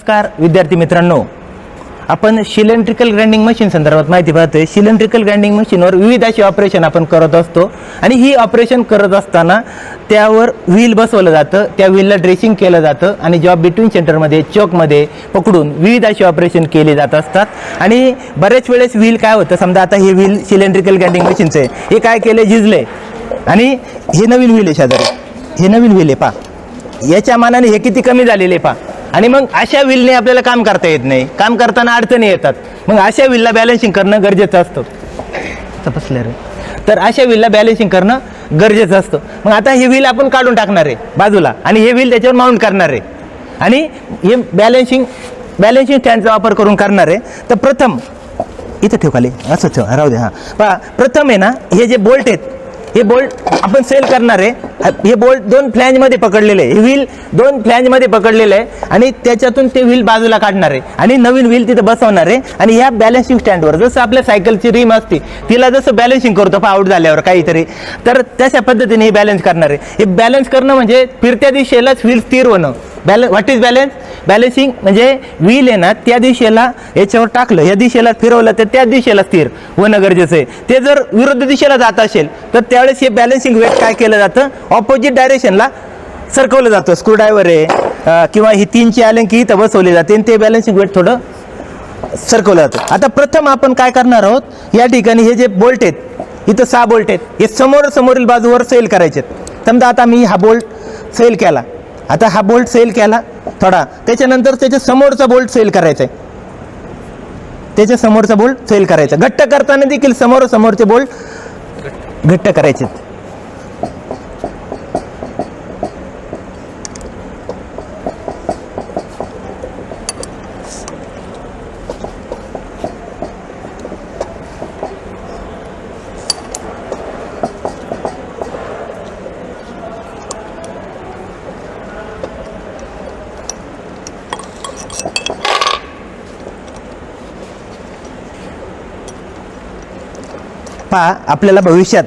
नमस्कार विद्यार्थी मित्रांनो, आपण सिलेंड्रिकल ग्राइंडिंग मशीन संदर्भात माहिती पाहतोय. सिलेंड्रिकल ग्राइंडिंग मशीनवर विविध अशी ऑपरेशन आपण करत असतो आणि ही ऑपरेशन करत असताना त्यावर व्हील बसवलं जातं, त्या व्हीलला ड्रेसिंग केलं जातं आणि जॉब बिटवीन सेंटरमध्ये चोकमध्ये पकडून विविध अशी ऑपरेशन केली जात असतात. आणि बरेच वेळेस व्हील काय होतं, समजा आता हे व्हील सिलेंड्रिकल ग्राइंडिंग मशीनचं आहे, हे काय केलं झिजले आणि हे नवीन व्हील आहे शेजारी, हे नवीन व्हील आहे पा, याच्या मानाने हे किती कमी झालेले पा. आणि मग अशा व्हीलने आपल्याला काम करता येत नाही, काम करताना अडचणी येतात. मग अशा व्हीलला बॅलन्सिंग करणं गरजेचं असतं. तपासलं रे, तर अशा व्हीलला बॅलन्सिंग करणं गरजेचं असतं. मग आता हे व्हील आपण काढून टाकणार आहे बाजूला आणि हे व्हील त्याच्यावर माउंट करणार आहे आणि हे बॅलन्सिंग स्टँडचा वापर करून करणार आहे. तर प्रथम इथं ठेव खाली, असं ठेव, राहू दे. हां पहा, प्रथम आहे ना, हे जे बोल्ट आहेत, हे बोल्ट आपण सेल करणार आहे. हे बोल्ट दोन फ्लॅंजमध्ये पकडलेले आहे, हे व्हील दोन फ्लॅंजमध्ये पकडलेलं आहे आणि त्याच्यातून ते व्हील बाजूला काढणार आहे आणि नवीन व्हील तिथं बसवणार आहे. आणि ह्या बॅलन्सिंग स्टँडवर जसं आपल्या सायकलची रिम असते, तिला जसं बॅलन्सिंग करतो आउट झाल्यावर काहीतरी, तर तशा पद्धतीने हे बॅलन्स करणार आहे. हे बॅलन्स करणं म्हणजे फिरत्या दिशेलाच व्हील स्थिर होणं. व्हॉट इज बॅलन्सिंग म्हणजे व्हील आहे ना, त्या दिशेला याच्यावर टाकलं, या दिशेला फिरवलं तर त्या दिशेला स्थिर होणं गरजेचं आहे. ते जर विरुद्ध दिशेला जात असेल तर त्यावेळेस हे बॅलन्सिंग वेट काय केलं जातं, ऑपोजिट डायरेक्शनला सरकवलं जातं. स्क्रूड्रायव्हर आहे किंवा ही 3ची आलंकी इथं बसवली जाते आणि ते बॅलन्सिंग वेट थोडं सरकवलं जातं. आता प्रथम आपण काय करणार आहोत, या ठिकाणी हे जे बोल्ट आहेत, इथं 6 बोल्ट आहेत, हे समोरील बाजूवर सेल करायचे आहेत. समजा आता मी हा बोल्ट सेल केला, आता हा बोल्ट सेल केला थोडा, त्याच्यानंतर त्याच्या समोरचा बोल्ट सेल करायचा आहे, त्याच्या समोरचा बोल्ट सेल करायचा. घट्ट करताना देखील समोरचे बोल्ट घट्ट करायचे. आपल्याला भविष्यात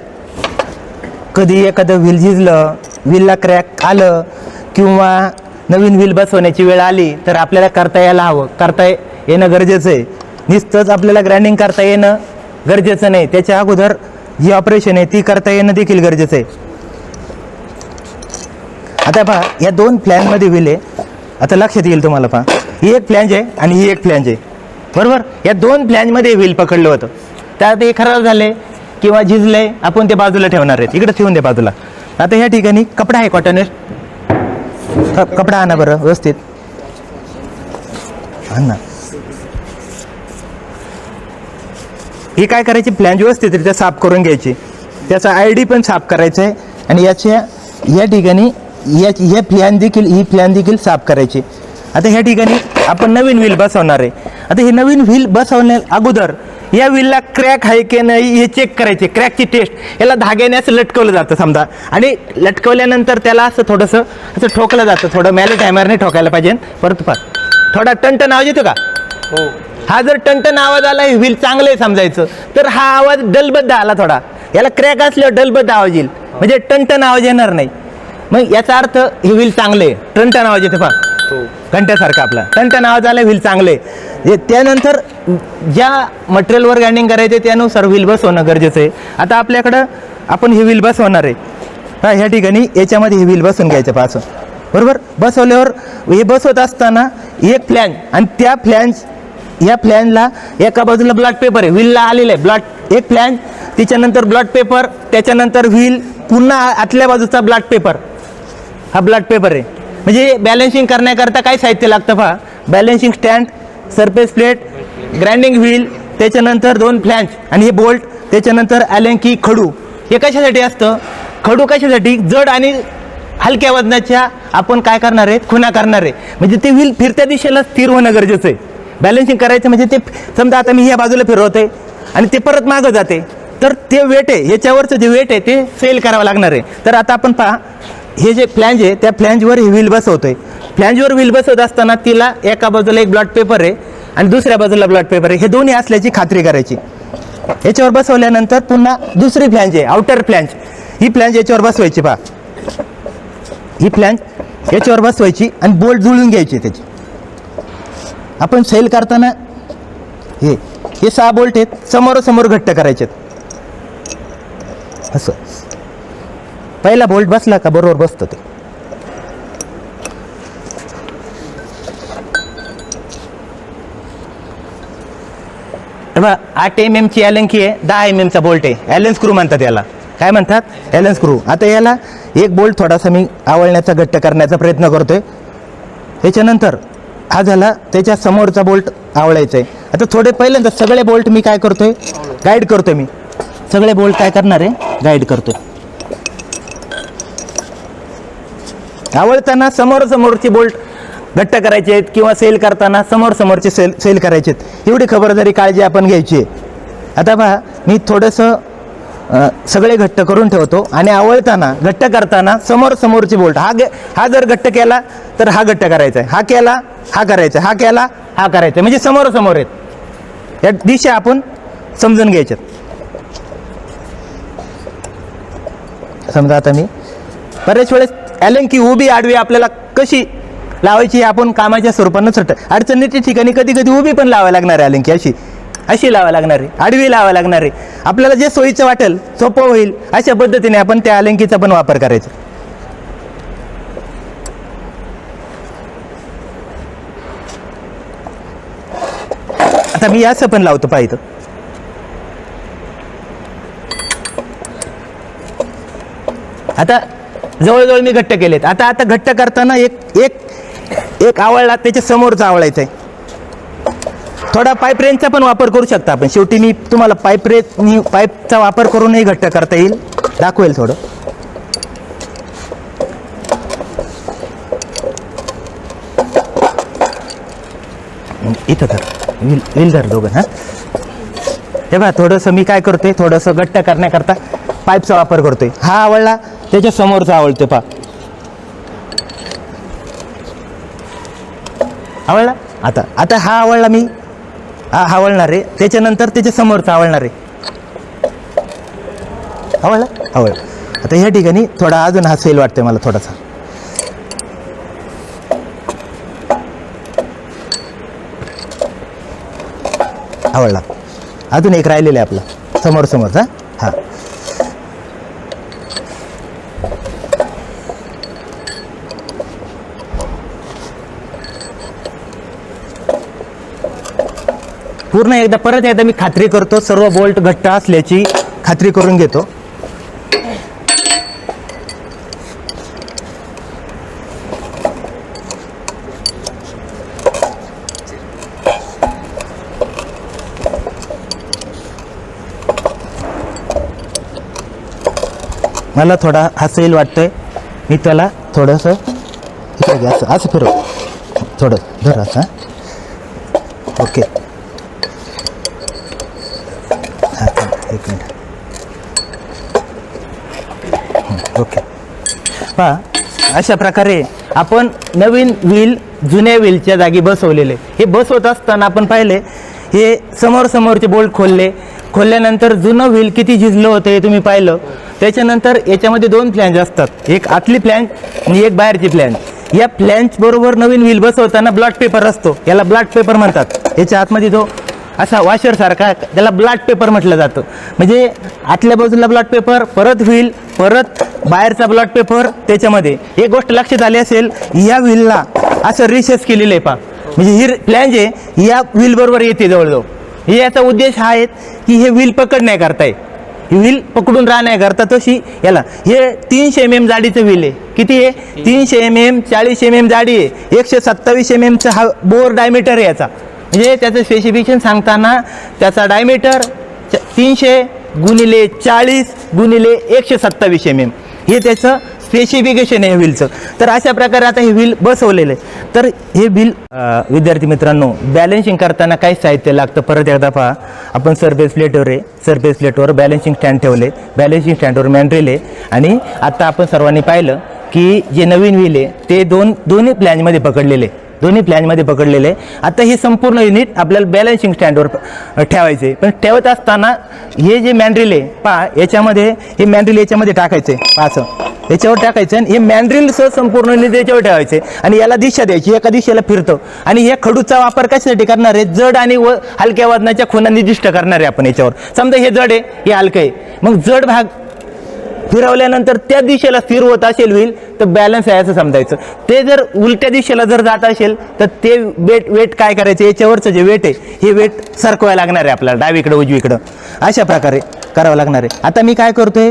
कधी एखादं व्हील झिजलं, व्हीलला क्रॅक आलं किंवा नवीन व्हील बसवण्याची वेळ आली तर आपल्याला करता यायला हवं, करता येणं गरजेचं आहे. नुसतंच आपल्याला ग्राइंडिंग करता येणं गरजेचं नाही, त्याच्या अगोदर जी ऑपरेशन आहे ती करता येणं देखील गरजेचं आहे. आता पहा, या 2 फ्लॅंजमध्ये व्हील आहे. आता लक्षात येईल तुम्हाला, पहा ही एक फ्लॅंज आहे आणि ही एक फ्लॅंज आहे, बरोबर. या 2 फ्लॅंजमध्ये व्हील पकडलं होतं, त्यात हे खराब झाले किंवा झिजले, आपण ते बाजूला ठेवणार आहेत, इकडे ठेवून दे बाजूला. आता ह्या ठिकाणी कपडा आहे, कॉटन कपडा आणा बरं व्यवस्थित, आणा. हे काय करायची, फ्लॅंज व्यवस्थितरित्या साफ करून घ्यायची, त्याचा ID पण साफ करायचा आहे आणि या ठिकाणी ही फ्लॅंज देखील साफ करायची. आता ह्या ठिकाणी आपण नवीन व्हील बसवणार आहे. आता हे नवीन व्हील बसवण्या अगोदर या व्हीलला क्रॅक आहे की नाही हे चेक करायचे. क्रॅकची टेस्ट, याला धाग्याने असं लटकवलं जातं समजा, आणि लटकवल्यानंतर त्याला असं थोडंसं असं ठोकलं जातं, थोडं मॅलेट हॅमरने ठोकायला पाहिजे. परत थोडा टनटन आवाज येतो का, हो. हा जर टनटन आवाज आला, हे व्हील चांगलं आहे समजायचं. तर हा आवाज डलबद्ध आला थोडा, याला क्रॅक असल्यावर डलबद्ध आवाज येईल, म्हणजे टनटन आवाज येणार नाही. मग याचा अर्थ हे व्हील चांगले आहे. टनटन आवाज येतो पहा, घंट्यासारखा आपला टनटन आवाज आला, व्हील चांगले. त्यानंतर ज्या मटेरियलवर ग्राइंडिंग करायचे त्यानुसार व्हील बसवणं गरजेचं आहे. आता आपल्याकडं आपण हे व्हील बसवणार आहे, हा ह्या ठिकाणी याच्यामध्ये हे व्हील बसवून घ्यायचं पहा असं, बरोबर. बसवल्यावर हे बसवत असताना एक फ्लॅंज आणि त्या या फ्लॅंजला एका बाजूला ब्लॉट पेपर आहे, व्हीलला आलेलं आहे ब्लॉट, एक फ्लॅंज, त्याच्यानंतर ब्लॉट पेपर, त्याच्यानंतर व्हील, पुन्हा आतल्या बाजूचा ब्लॉट पेपर, हा ब्लॉट पेपर आहे. म्हणजे बॅलन्सिंग करण्याकरता काय साहित्य लागतं पहा, balancing stand, surface plate, grinding wheel, त्याच्यानंतर 2 फ्लॅंज आणि हे बोल्ट, त्याच्यानंतर आलंकी, खडू. हे कशासाठी असतं, खडू कशासाठी, जड आणि हलक्या वजनाच्या आपण काय करणार आहे, खुणा करणार आहे. म्हणजे ते व्हील फिरत्या दिशेला स्थिर होणं गरजेचं आहे. बॅलन्सिंग करायचं म्हणजे ते समजा आता मी ह्या बाजूला फिरवतोय आणि ते परत मागं जाते, तर ते वेट आहे, याच्यावरचं जे वेट आहे ते सेल करावं लागणार आहे. तर आता आपण पहा, हे जे फ्लॅंज आहे त्या फ्लॅंजवर हे व्हील बसवतोय. फ्लॅंजवर व्हील बसवत असताना तिला एका बाजूला एक ब्लॉट पेपर आहे आणि दुसऱ्या बाजूला ब्लॉट पेपर आहे, हे दोन्ही असल्याची खात्री करायची. याच्यावर बसवल्यानंतर पुन्हा दुसरी फ्लॅंज आहे, आउटर फ्लॅंज, ही फ्लॅंज याच्यावर बसवायची पहा, ही फ्लॅंज याच्यावर बसवायची आणि बोल्ट जुळून घ्यायची त्याची. आपण सैल करताना हे 6 बोल्ट आहेत, समोरासमोर घट्ट करायचे असं. पहिला बोल्ट बसला का बरोबर बसतं ते. बघा 8 mm ची ॲलन आहे, 10 mm चा बोल्ट आहे. ॲलन स्क्रू म्हणतात याला. काय म्हणतात? Allen screw. आता याला एक बोल्ट थोडासा मी आवळण्याचा घट्ट करण्याचा प्रयत्न करतोय. त्याच्यानंतर हा झाला, त्याच्या समोरचा बोल्ट आवळायचा आहे. आता थोडे पहिल्यांदा सगळे बोल्ट मी काय करतोय, गाईड करतोय. मी सगळे बोल्ट काय करणार आहे, गाईड करतोय. आवळताना समोरचे बोल्ट घट्ट करायचे आहेत किंवा सेल करताना समोरचे सेल करायचे आहेत, एवढी खबरदारी काळजी आपण घ्यायची आहे. आता पहा, मी थोडंसं सगळे घट्ट करून ठेवतो आणि आवळताना घट्ट करताना समोरचे बोल्ट हा जर घट्ट केला तर हा घट्ट करायचा आहे, हा केला हा करायचा, हा केला हा करायचा, म्हणजे समोर आहेत. या दिशा आपण समजून घ्यायच्यात. समजा आता मी बरेच वेळेस ॲलन की उभी आडवी आपल्याला कशी लावायची आपण कामाच्या स्वरूपानं अडचणीच्या ठिकाणी कधी उभी पण लावायला लागणार आहे. ॲलन की अशी लावायला लागणार आहे, आडवी लावायला लागणार आहे. आपल्याला जे सोयीचं वाटेल, सोपं होईल अशा पद्धतीने आपण त्या ॲलंकीचा पण वापर करायचा. आता मी असं पण लावतो पाहिजे. आता जवळजवळ मी घट्ट केलेत. आता घट्ट करताना एक आवळला त्याच्या समोरचा आवळायचा आहे. थोडा पाईप रेंजचा पण वापर करू शकता आपण. शेवटी मी तुम्हाला पाईपचा वापर करूनही घट्ट करता येईल, दाखवेल थोडं. इथं तर विल धर दोघं. हां, हे बघा, थोडंसं मी काय करतोय, थोडंसं घट्ट करण्याकरता पाईपचा वापर करतोय. हा आवळला त्याच्या समोरचा आवळतोय. पहा, आवळला. आता हा आवळला मी हा आवळणार आहे, त्याच्यानंतर त्याच्या समोरचा आवळणार आहे. आवळला. आता ह्या ठिकाणी थोडा अजून हा सेल वाटतोय मला थोडासा. आवळला. अजून एक राहिलेला आहे आपला समोरचा. हा, पूर्ण परत एकदा मी खात्री करतो, सर्व बोल्ट घट्ट असल्याची खात्री करून घेतो. मला थोडा हा सेल वाटतोय, मी त्याला थोडंसं असं फिरव, थोडं धर असं. ओके, एक मिनिट. ओके, पहा, अशा प्रकारे आपण नवीन व्हील जुन्या व्हीलच्या जागी बसवलेले. हे बसवत असताना आपण पाहिले, हे समोरचे बोल्ट खोलल्यानंतर जुनं व्हील किती झिजलं होतं हे तुम्ही पाहिलं. त्याच्यानंतर याच्यामध्ये 2 फ्लॅंज असतात, एक आतली फ्लॅंज आणि एक बाहेरची फ्लॅंज. या फ्लॅंज बरोबर नवीन व्हील बसवताना ब्लॉट पेपर असतो, याला ब्लॉट पेपर म्हणतात. याच्या आतमध्ये जो असा वॉशर सारखा, त्याला ब्लॉट पेपर म्हटलं जातं. म्हणजे आतल्या बाजूला ब्लॉट पेपर, परत व्हील, परत बाहेरचा ब्लॉट पेपर. त्याच्यामध्ये एक गोष्ट लक्षात आली असेल, या व्हीलला असं रिसेस केलेलं आहे. पहा, म्हणजे ही फ्लॅंज आहे या व्हील बरोबर येते जवळजवळ. हे याचा उद्देश हा आहे की हे व्हील पकडण्याकरता आहे, ही व्हील पकडून राहण्याकरता. तशी याला हे 300 mm जाडीचं व्हील आहे. किती आहे? 300 mm, 40 mm जाडी आहे. 127 mm चा हा बोर डायमीटर आहे याचा. म्हणजे त्याचं स्पेसिफिकेशन सांगताना त्याचा डायमीटर 300 गुणिले 40 गुणिले 127 mm हे त्याचं स्पेसिफिकेशन आहे व्हीलचं. तर अशा प्रकारे आता हे व्हील बसवलेलं आहे. तर हे व्हील विद्यार्थी मित्रांनो, बॅलन्सिंग करताना काय साहित्य लागतं परत एकदा पहा. आपण सरफेस प्लेटवर आहे, सरफेस प्लेटवर बॅलन्सिंग स्टँड ठेवले, बॅलन्सिंग स्टँडवर मॅन्ड्रेल आहे. आणि आता आपण सर्वांनी पाहिलं की जे नवीन व्हील आहे ते दोन्ही फ्लॅंजमध्ये पकडलेले. आता हे संपूर्ण युनिट आपल्याला बॅलन्सिंग स्टँडवर ठेवायचे. पण ठेवत असताना हे जे मॅन्ड्रेल आहे पहा, याच्यामध्ये हे मॅन्ड्रेल याच्यामध्ये टाकायचे. पहा, असं याच्यावर टाकायचं आणि हे मॅन्ड्रिलसह संपूर्ण त्याच्यावर ठेवायचे आणि याला दिशा द्यायची, एका दिशेला फिरतं. आणि हे खडूचा वापर कशासाठी करणार आहे? जड आणि हलक्या वजनाच्या खुणा निर्दिष्ट करणार आहे आपण याच्यावर. समजा हे जड आहे, हे हलकं आहे, मग जड भाग फिरवल्यानंतर त्या दिशेला स्थिर होत असेल व्हील तर बॅलन्स आहे असं समजायचं. ते जर उलट्या दिशेला जर जात असेल तर ते वेट काय करायचं, याच्यावरचं जे वेट आहे हे वेट सरकवायला लागणार आहे आपल्याला डावीकडं उजवीकडं, अशा प्रकारे करावं लागणार आहे. आता मी काय करतोय,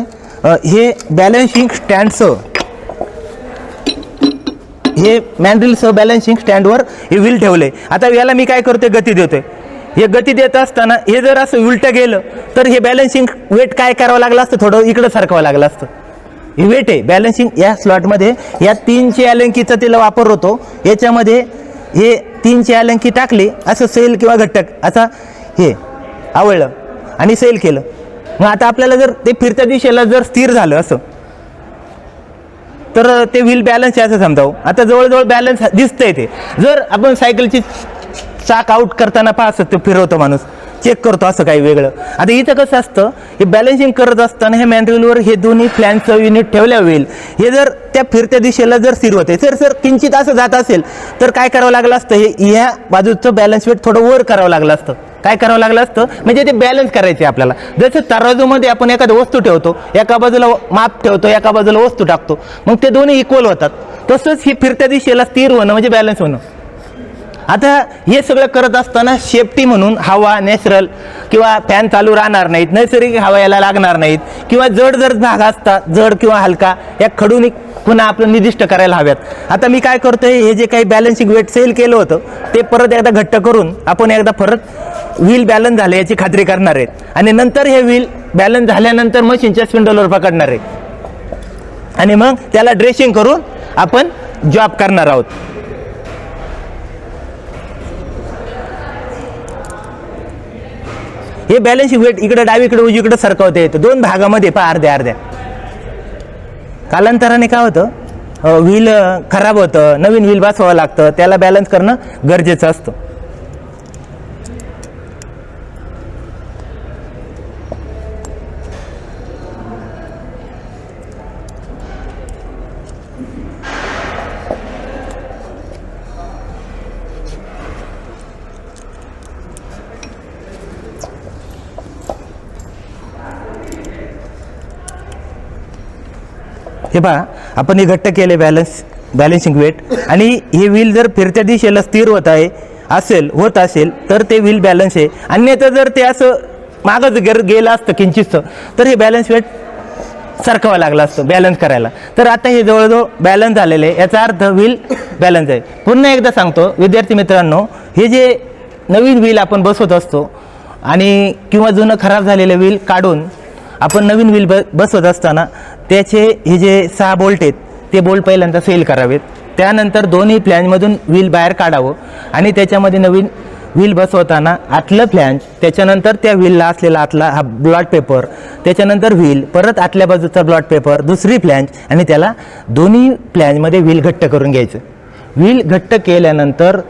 हे बॅलन्सिंग स्टँडसह, हे मॅन्ड्रिलसह बॅलन्सिंग स्टँडवर हे व्हील ठेवले. आता याला मी काय करतोय, गती देतोय. हे गती देत असताना हे जर असं उलटं गेलं तर हे बॅलन्सिंग वेट काय करावं लागलं असतं, थोडं इकडं सरकावं लागलं असतं. हे वेट आहे बॅलन्सिंग. या स्लॉटमध्ये या 3 अलंकीचा तिला वापर होतो. याच्यामध्ये हे 3 अलंकी टाकली, असं सैल किंवा घट्टक असा हे आवळलं आणि सैल केलं. मग आता आपल्याला जर ते फिरत्या दिशेला जर स्थिर झालं असं तर ते व्हील बॅलन्स आहे असं समजावं. आता जवळजवळ बॅलन्स दिसतंय. ते जर आपण सायकलची चाक आउट करताना पाहत असतो, फिरवतो माणूस, चेक करतो असं काही वेगळं. आता इथं कसं असतं, हे बॅलन्सिंग करत असताना हे मॅन्ड्रिलवर हे दोन्ही फ्लॅनचं युनिट ठेवल्या होईल. हे जर त्या फिरत्या दिशेला जर स्थिर होते, सर किंचित असं जात असेल तर काय करावं लागलं असतं, हे ह्या बाजूचं बॅलन्स वेट थोडं वर करावं लागलं असतं. काय करावं लागलं असतं, म्हणजे ते बॅलन्स करायचे आपल्याला. जसं तराजूमध्ये आपण एखादी वस्तू ठेवतो, एका बाजूला माप ठेवतो, एका बाजूला वस्तू टाकतो, मग ते दोन्ही इक्वल होतात. तसंच ही फिरत्या दिशेला स्थिर होणं म्हणजे बॅलन्स होणं. आता हे सगळं करत असताना सेफ्टी म्हणून हवा नॅचरल किंवा फॅन चालू राहणार नाहीत, नैसर्गिक हवा याला लागणार नाहीत, किंवा जड जर भाग असतात, जड किंवा हलका, या खडून पुन्हा आपलं निर्दिष्ट करायला हव्यात. आता मी काय करतोय, हे जे काही बॅलन्सिंग वेट सेल केलं होतं ते परत एकदा घट्ट करून आपण एकदा परत व्हील बॅलन्स झाले याची खात्री करणार आहेत. आणि नंतर हे व्हील बॅलन्स झाल्यानंतर मशीनच्या स्पिंडलवर पकडणार आहे आणि मग त्याला ड्रेसिंग करून आपण जॉब करणार आहोत. हे बॅलन्सिंग वेट इकडे डावीकडे उजवीकडे सरकवता येतं 2 भागामध्ये, अर्ध्या अर्ध्या. कालांतराने काय होतं, व्हील खराब होतं, नवीन व्हील बसवावं लागतं, त्याला बॅलन्स करणं गरजेचं असतं. हे पहा, आपण हे घट्ट केले बॅलन्सिंग वेट, आणि हे व्हील जर फिरत्या दिशेला स्थिर होत असेल तर ते व्हील बॅलन्स आहे. अन्यथा जर ते असं मागच गेलं असतं किंचितचं तर हे बॅलन्स वेट सरकावं लागलं असतं बॅलन्स करायला. तर आता हे जवळजवळ बॅलन्स झालेलं आहे, याचा अर्थ व्हील बॅलन्स आहे. पुन्हा एकदा सांगतो विद्यार्थी मित्रांनो, हे जे नवीन व्हील आपण बसवत असतो आणि किंवा जुनं खराब झालेलं व्हील काढून आपण नवीन व्हील बसवत असताना त्याचे हे जे 6 बोल्ट आहेत ते बोल्ट पहिल्यांदा सेल करावेत. त्यानंतर दोन्ही फ्लॅंजमधून व्हील बाहेर काढावं आणि त्याच्यामध्ये नवीन व्हील बसवताना आतलं फ्लॅंज, त्याच्यानंतर त्या व्हीलला असलेला आतला हा ब्लॉट पेपर, त्याच्यानंतर व्हील, परत आतल्या बाजूचा ब्लॉट पेपर, दुसरी फ्लॅंज, आणि त्याला दोन्ही फ्लॅंजमध्ये व्हील घट्ट करून घ्यायचं. व्हील घट्ट केल्यानंतर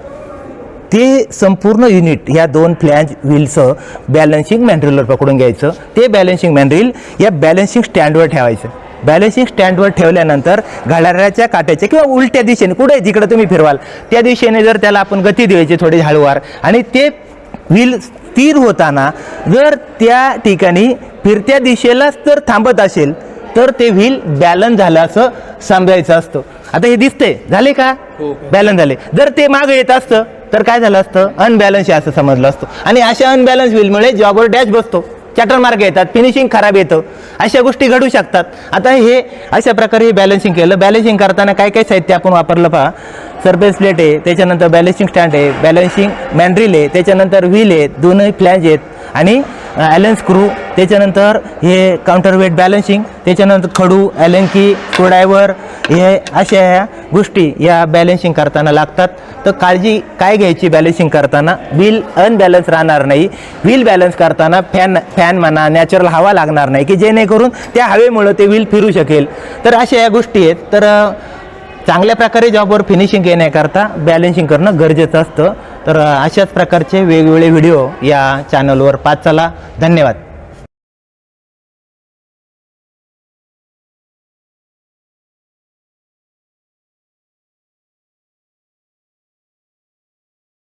ते संपूर्ण युनिट या 2 फ्लॅंज व्हीलसह बॅलन्सिंग मॅन्ड्रिलवर पकडून घ्यायचं. ते बॅलन्सिंग मॅन्ड्रिल या बॅलन्सिंग स्टँडवर ठेवायचं. बॅलन्सिंग स्टँडवर ठेवल्यानंतर घड्याळाच्या काट्याच्या किंवा उलट्या दिशेने कुठे जिकडे तुम्ही फिरवाल त्या दिशेने जर त्याला आपण गती द्यायची थोडी हळूवार, आणि ते व्हील स्थिर होताना जर त्या ठिकाणी फिरत्या दिशेलाच जर थांबत असेल तर ते व्हील बॅलन्स झालं असं समजायचं असतं. आता हे दिसतंय झाले का, बॅलन्स झाले. जर ते मागे येत असतं तर काय झालं असतं, अनबॅलन्स आहे असं समजलं असतं. आणि अशा अनबॅलन्स व्हीलमुळे जॉबवर डॅश बसतो, चॅटर मार्ग येतात, फिनिशिंग खराब येतं, अशा गोष्टी घडू शकतात. आता हे अशा प्रकारे हे बॅलन्सिंग केलं. बॅलन्सिंग करताना काय काय साहित्य आपण वापरलं पहा. सरफेस प्लेट आहे, त्याच्यानंतर बॅलन्सिंग स्टँड आहे, बॅलन्सिंग मॅन्ड्रिल आहे, त्याच्यानंतर व्हील आहे, दोन्ही फ्लॅंज आहेत, आणि ॲलन स्क्रू, त्याच्यानंतर हे काउंटरवेट बॅलन्सिंग, त्याच्यानंतर खडू, ॲलंकी, स्क्रूड्रायव्हर, हे अशा ह्या गोष्टी या बॅलन्सिंग करताना लागतात. तर काळजी काय घ्यायची बॅलन्सिंग करताना, व्हील अनबॅलन्स राहणार नाही. व्हील बॅलन्स करताना फॅन म्हणा, नॅचरल हवा लागणार नाही की जेणेकरून त्या हवेमुळं ते व्हील फिरू शकेल. तर अशा या गोष्टी आहेत. तर चांगल्या प्रकारे जॉबवर फिनिशिंग येण्याकरता बॅलन्सिंग करणं गरजेचं असतं. तर अशाच प्रकारचे वेगवेगळे व्हिडिओ या चॅनलवर पाहत चला. धन्यवाद.